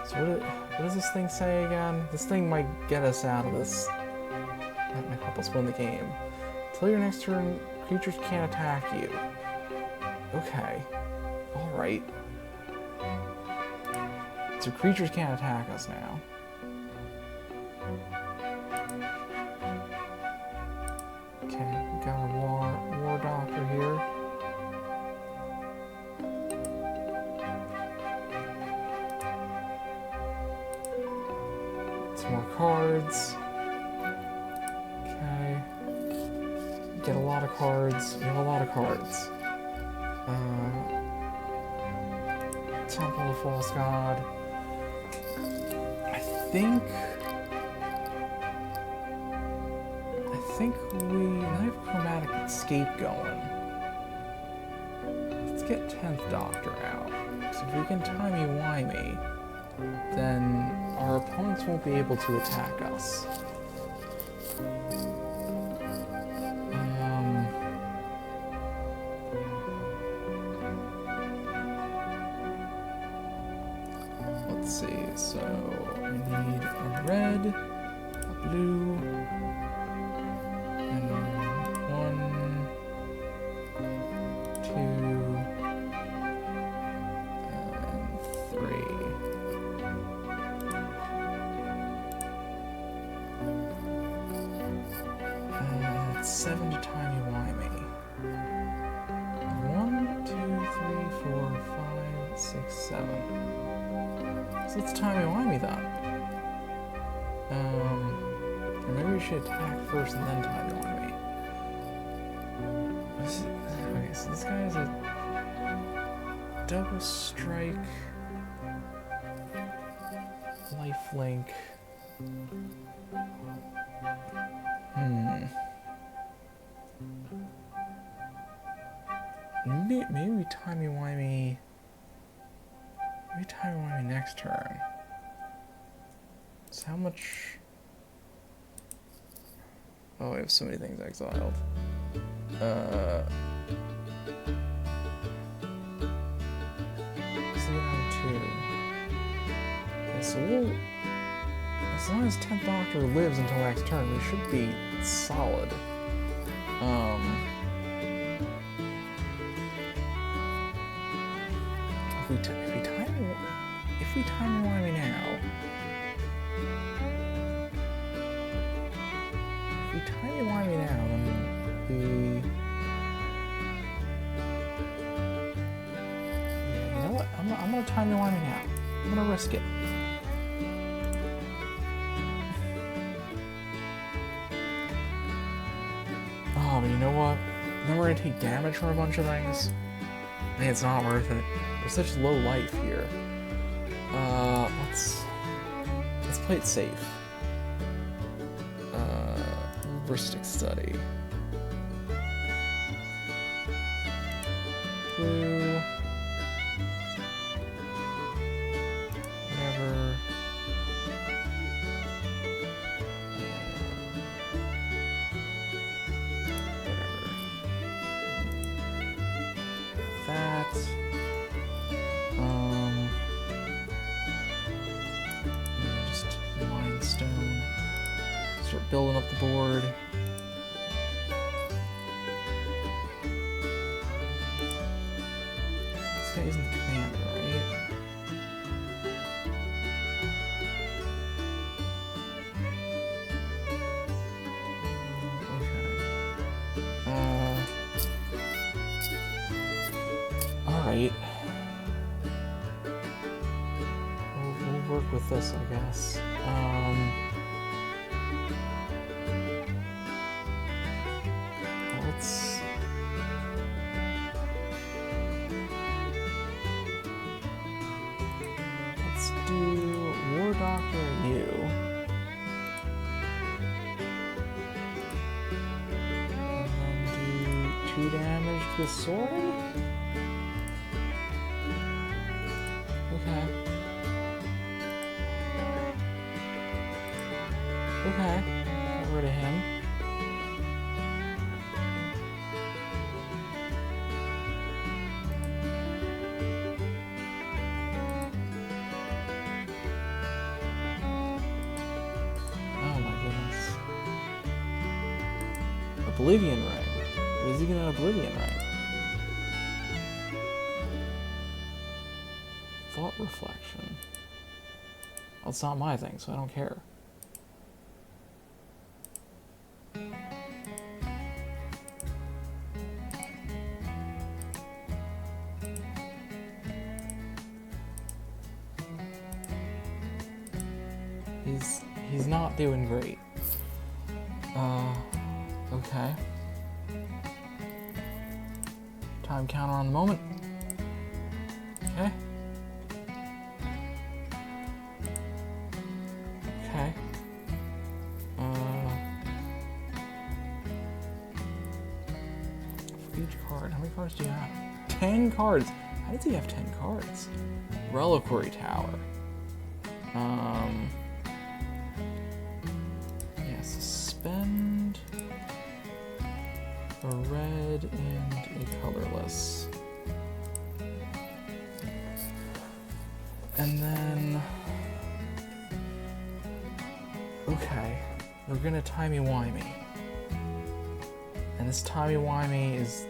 So what does this thing say again? This thing might get us out of this. That might help us win the game. Till your next turn, creatures can't attack you. Okay. Alright. So creatures can't attack us now. Okay, we got a war doctor here. Some more cards. Okay. Get a lot of cards. We have a lot of cards. Temple of False God. I think we have Chromatic Escape going. Let's get 10th Doctor out. So if we can Timey-Wimey, then our opponents won't be able to attack us. Let's see, so I need a red, a blue, and 1, 2, and 3. That's 7 to Timey-Wimey. 1, 2, 3, 4, 5, 6, 7. So let's Timey-Wimey then. Or maybe we should attack first and then Timey-Wimey. Okay, so this guy is a double strike, lifelink. Maybe we Timey-Wimey. Maybe Timey-Wimey next turn. So how much? Oh, we have so many things exiled. Okay, so we'll, as long as 10th Doctor lives until next turn, we should be solid. If we Timey-Wimey now, then we... Yeah, you know what? I'm gonna Timey-Wimey now. I'm gonna risk it. but you know what? Then we're gonna take damage from a bunch of things. I think it's not worth it. There's such low life here. Let's play it safe. Linguistic study. Blue. Whatever. That. Just mine stone. Start building up the board. This guy isn't the commander, right? Alright. We'll work with this, I guess. Let's do War Doctor and you. And then do 2 damage to the sword? Okay. Okay. Get rid of him. Oh my goodness. Oblivion Ring. What is he gonna Oblivion Ring? Thought reflection. Well, it's not my thing, so I don't care. He's not doing great. Okay. Time counter on the moment. Okay. Okay. For each card, how many cards do you have? 10 cards! How does he have 10 cards? Reliquary Tower. Yeah, suspend a red and a colorless. And then... Okay, we're gonna Timey-Wimey. And this Timey-Wimey is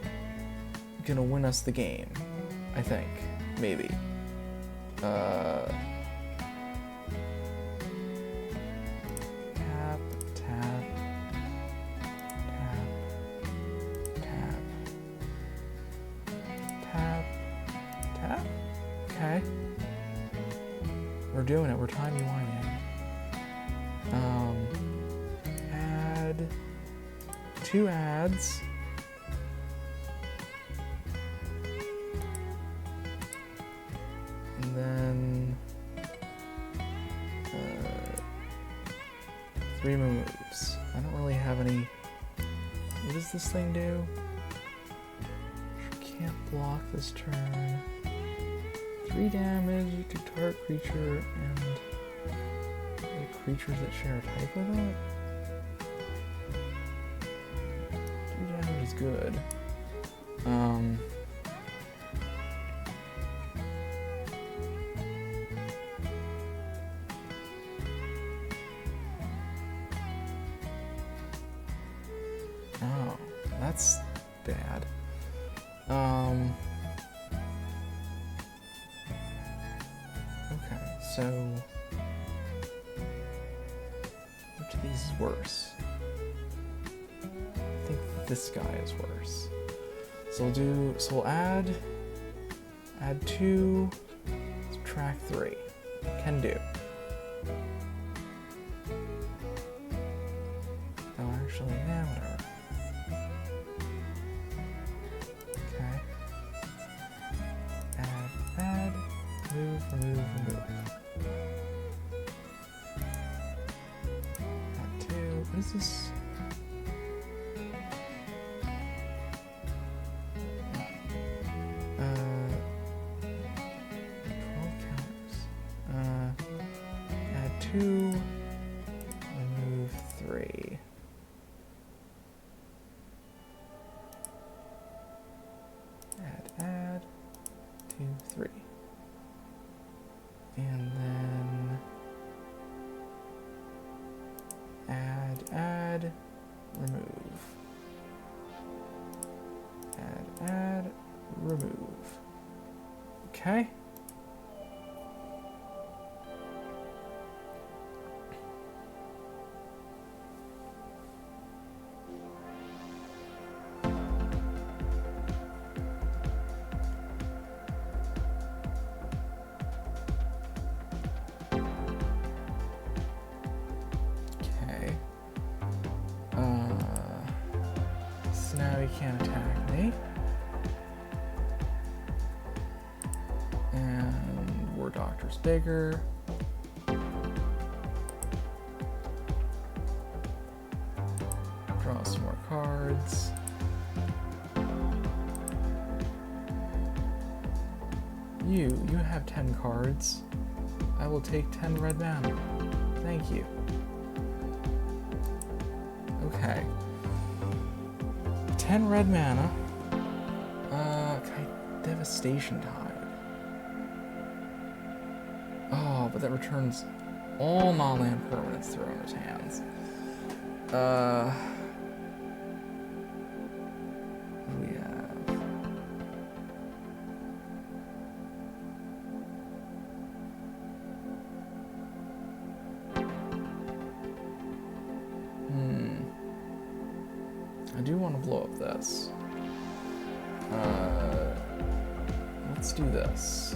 gonna win us the game, I think. Maybe. Tap, tap, tap, tap, tap, tap. Okay. We're doing it, we're Timey-Wimey. Add 2 ads. And then 3 moves. I don't really have any. What does this thing do? Can't block this turn. 3 damage to target creature and creatures that share a type with it. 3 damage is good. Oh, that's bad. Okay, so which of these is worse? I think this guy is worse. So we'll add 2, subtract 3. Can do. Oh, actually, nah, whatever. remove. Add 2. What is this? Add 2, remove 3. Add 2, 3. And then add, remove. Add, remove. Okay. So now he can't attack me. And War Doctor's bigger. Draw some more cards. You have 10 cards. I will take 10 red mana. Thank you. Okay. 10 red mana. Okay, Devastation Tide. Oh, but that returns all non-land permanents thrown in his hands. What do we have? I do want to blow up this. Let's do this.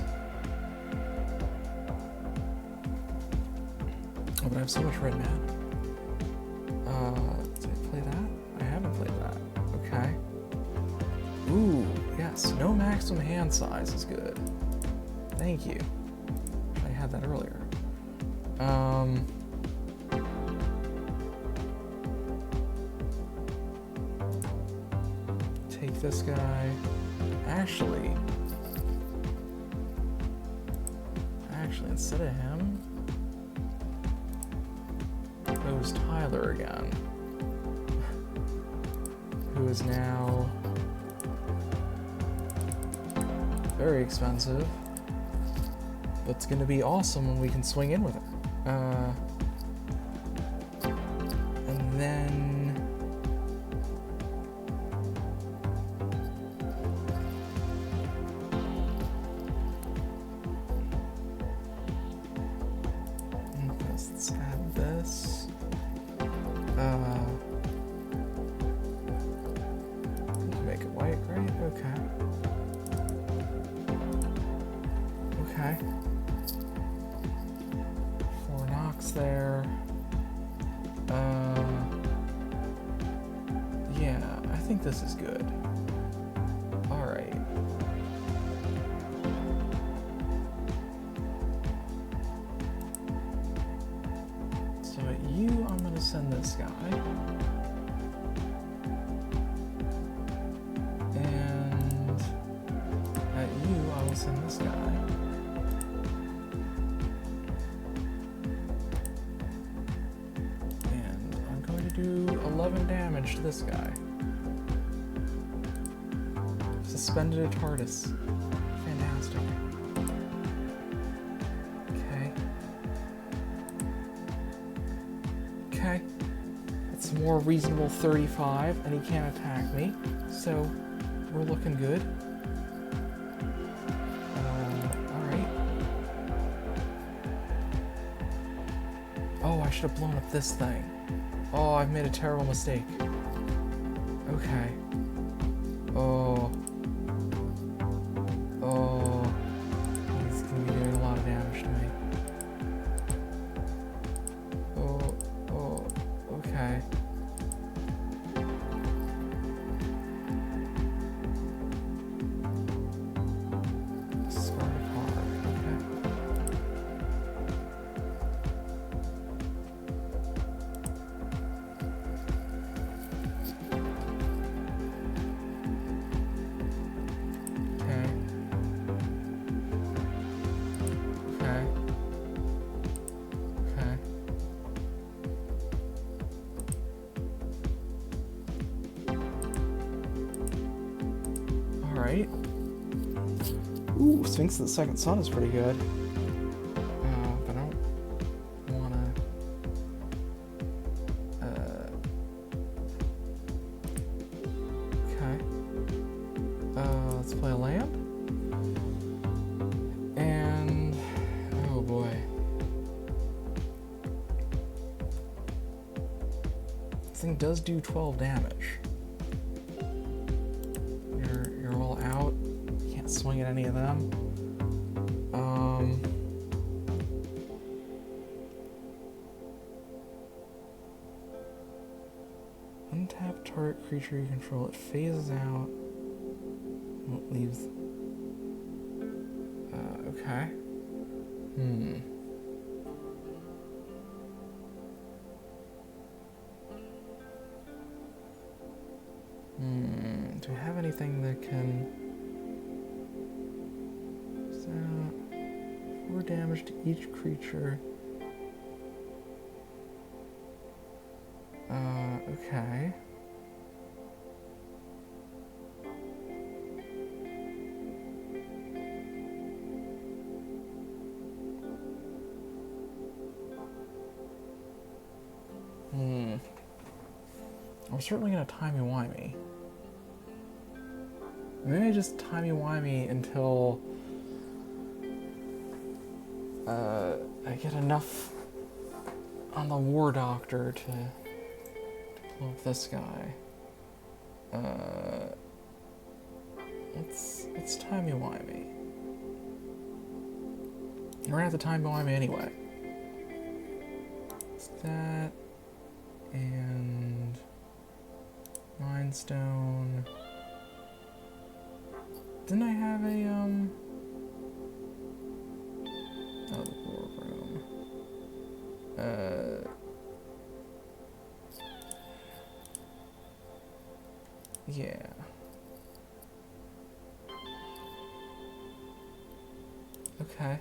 Oh, but I have so much red mana. Did I play that? I haven't played that. Okay. Ooh, yes. No maximum hand size is good. Thank you. I had that earlier. Take this guy. Actually, instead of him, goes Tyler again, who is now very expensive, but it's going to be awesome when we can swing in with it. And then let's add this. You can make it white, right? Okay. Okay. 4 knocks there. Yeah, I think this is good. Alright. So at you, I'm gonna send this guy. And at you, I will send this guy. Do 11 damage to this guy. Suspended a TARDIS. Fantastic. Okay. Okay. That's a more reasonable 35, and he can't attack me, so we're looking good. Alright. Oh, I should have blown up this thing. Oh, I've made a terrible mistake. Okay. Oh. He's gonna be doing a lot of damage to me. Okay. Discard a card. Okay. right? Ooh, Sphinx of the Second Sun is pretty good. But I don't wanna... okay. Let's play a land. And... oh boy. This thing does do 12 damage. You're all out. Can't swing at any of them. Untap target creature you control. It phases out. It leaves. Okay. Do we have anything that can... so, 4 damage to each creature. Okay. I'm certainly gonna Timey-Wimey. Maybe I just Timey-Wimey until I get enough on the War Doctor to blow up this guy. Let's Timey-Wimey. We're gonna have to Timey-Wimey anyway. It's that and Mind Stone. Didn't I have a oh, the War Room. Yeah. Okay.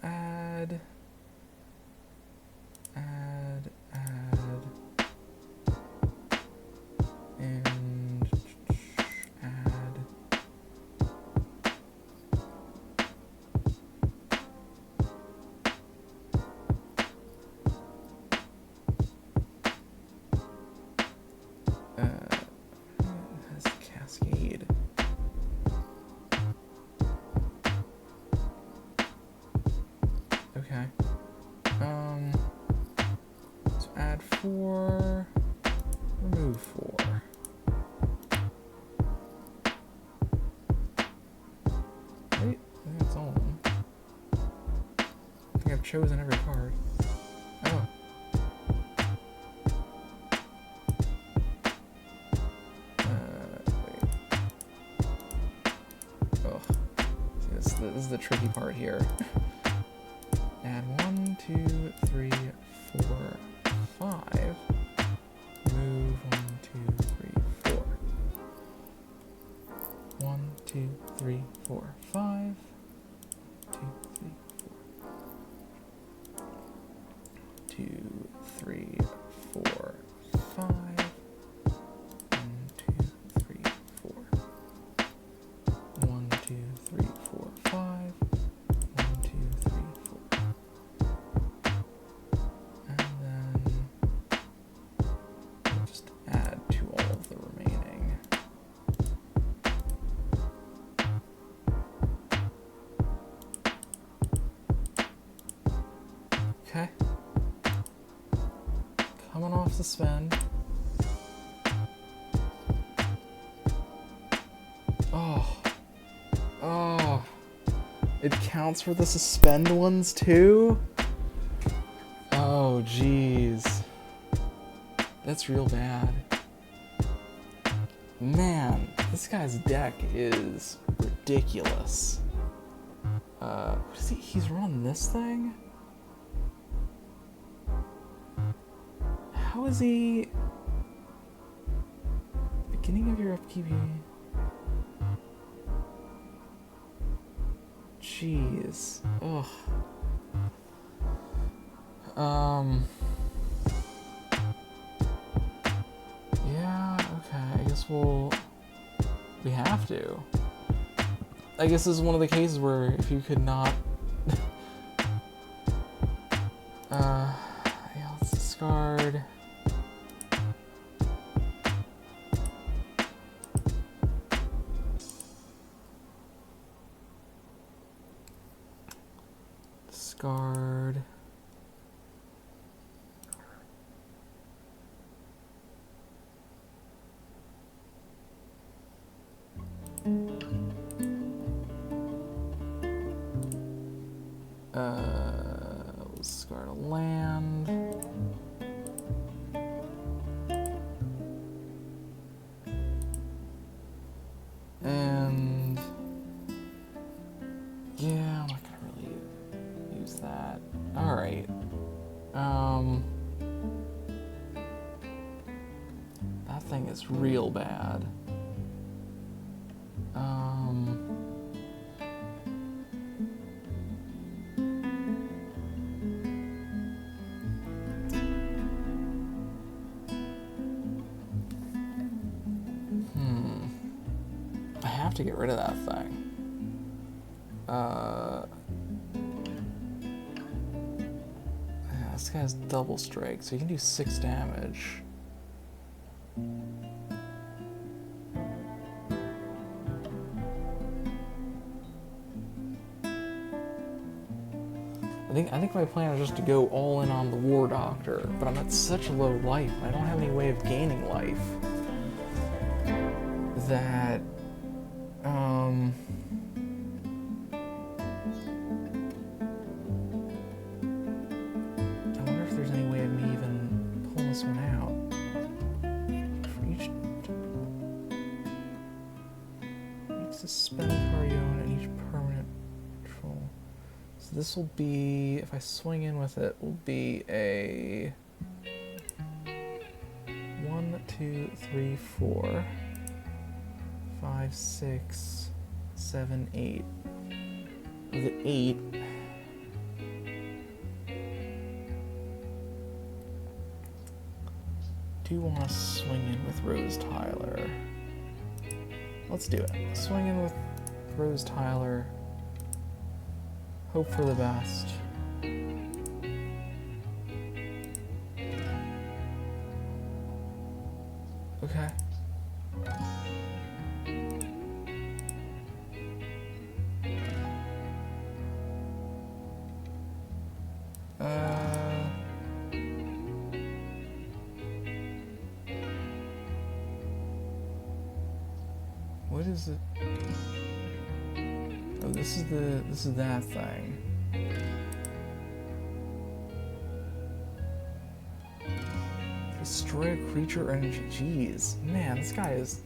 Add, and add. It has Cascade. Okay. So add 4, remove 4. Wait, I think that's all of them. I think I've chosen every card. Oh. Wait. Oh. See, this is the tricky part here. Add 1, 2, 3, 4, 5. Move 1, 2, 3, 4. 1, 2, 3, 4, 5. 2, 3, 4. 2, 3, 4, 5. 1, 2, 3, 4. 1, 2, 3, 4, 5. 1, 2, 3, 4. And then we'll just add to all of the remaining. Okay. Coming off suspend. Oh. Oh. It counts for the suspend ones too? Oh, jeez. That's real bad. Man, this guy's deck is ridiculous. What is he? He's running this thing? How is he... Beginning of your upkeep... Jeez. Ugh. guess we have to. I guess this is one of the cases where if you could not... yeah, let's discard... Discard... We'll discard a land. And yeah, I'm not gonna really use that. Alright. That thing is real bad. I have to get rid of that thing. Yeah, this guy has double strike, so he can do 6 damage. I think my plan is just to go all in on the War Doctor, but I'm at such low life, and I don't have any way of gaining life that, I wonder if there's any way of me even pulling this one out. For each suspended card you own and each permanent control. So this will be, if I swing in with it, will be a 1, 2, 3, 4, 5, 6, 7, 8. With an 8. Do want to swing in with Rose Tyler. Let's do it. Swing in with Rose Tyler. Hope for the best. Okay. What is it? Oh, this is that thing. Destroy a creature energy. Jeez, man, this guy is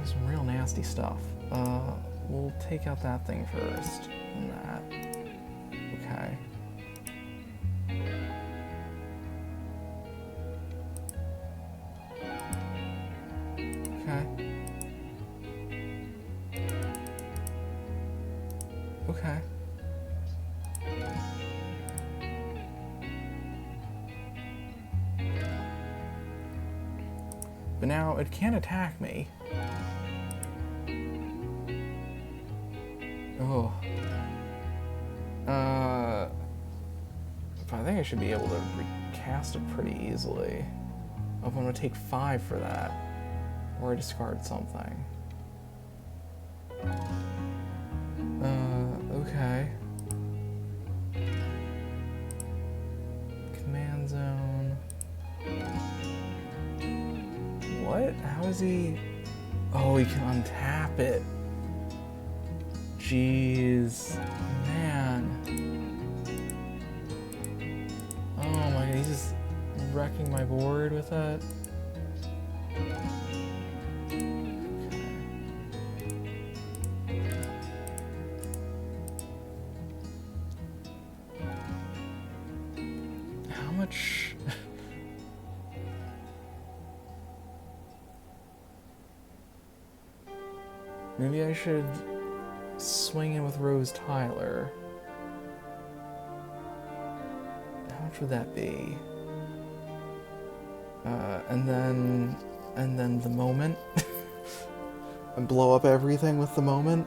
some real nasty stuff. We'll take out that thing first, and that. Okay. Okay. Okay. But now it can't attack me. Oh. But I think I should be able to recast it pretty easily. Oh, I'm gonna take 5 for that. Or I discard something. Okay. Command zone. What? How is he? Oh, he can untap it. Jeez. Man. Oh my god, he's just wrecking my board with that. How much? Maybe I should swing in with Rose Tyler. How much would that be? And then and then the moment, and blow up everything with the moment.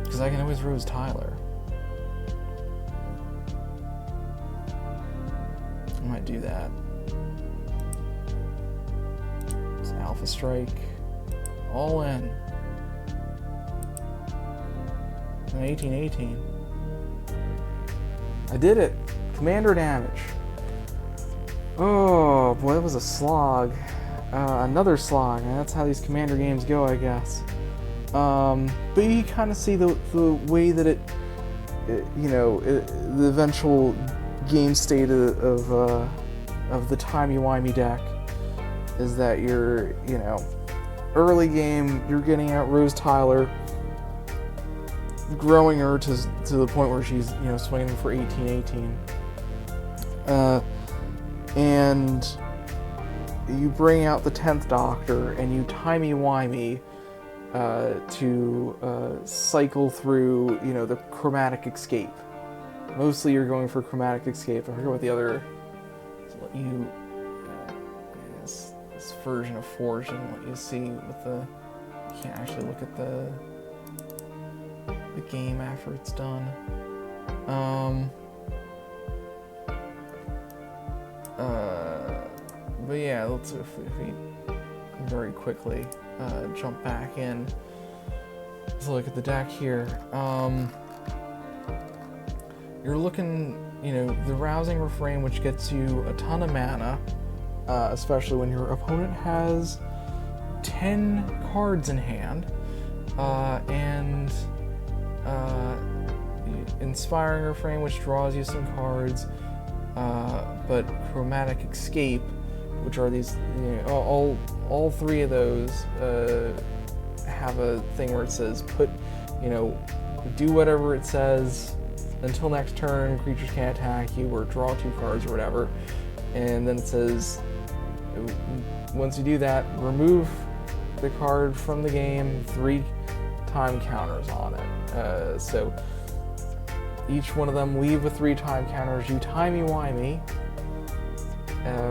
Because I can always Rose Tyler. I might do that. It's Alpha Strike. All in. An 1818. I did it! Commander damage. Oh boy, that was a slog. Another slog, and that's how these commander games go, I guess. But you kind of see the way that it the eventual game state of the Timey-Wimey deck is that you're, early game, you're getting out Rose Tyler, growing her to the point where she's, swinging for 1818. And you bring out the 10th Doctor and you Timey-Wimey to cycle through, the Chromatic Escape. Mostly you're going for Chromatic Escape. I forget what the other... this version of Fortune, what you see with the... You can't actually look at the game after it's done. But yeah, let's if we very quickly jump back in. Let's look at the deck here. You're looking, the Rousing Refrain, which gets you a ton of mana, especially when your opponent has 10 cards in hand, and Inspiring Refrain, which draws you some cards, but Chromatic Escape, which are these, all three of those have a thing where it says do whatever it says until next turn, creatures can't attack you, or draw 2 cards or whatever. And then it says, once you do that, remove the card from the game, 3 time counters on it. So each one of them leave with 3 time counters. You Timey-Wimey,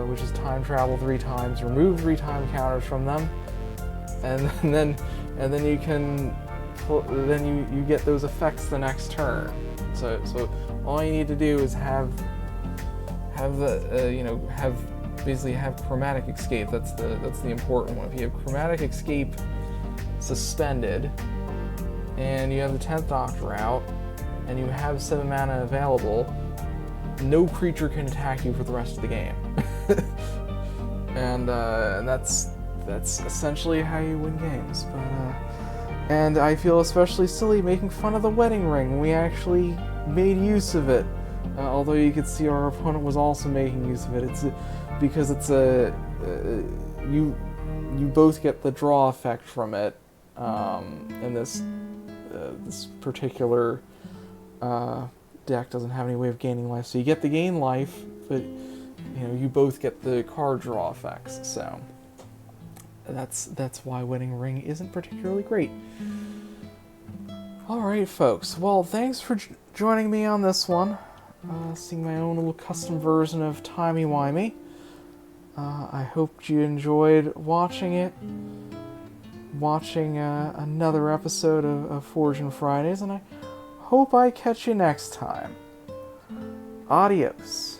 which is time travel 3 times, remove 3 time counters from them, and then you can you get those effects the next turn. So all you need to do is have Chromatic Escape. That's the important one. If you have Chromatic Escape suspended, and you have the 10th Doctor out, and you have 7 mana available, no creature can attack you for the rest of the game. and that's essentially how you win games. And I feel especially silly making fun of the wedding ring when we actually made use of it. Although you could see our opponent was also making use of it. It's because it's you both get the draw effect from it. And this particular deck doesn't have any way of gaining life, so you get the gain life, but you both get the card draw effects. So that's why Wedding Ring isn't particularly great. Alright folks, well thanks for joining me on this one, seeing my own little custom version of Timey-Wimey. I hope you enjoyed watching another episode of Fortune Fridays, and I hope I catch you next time. Adios.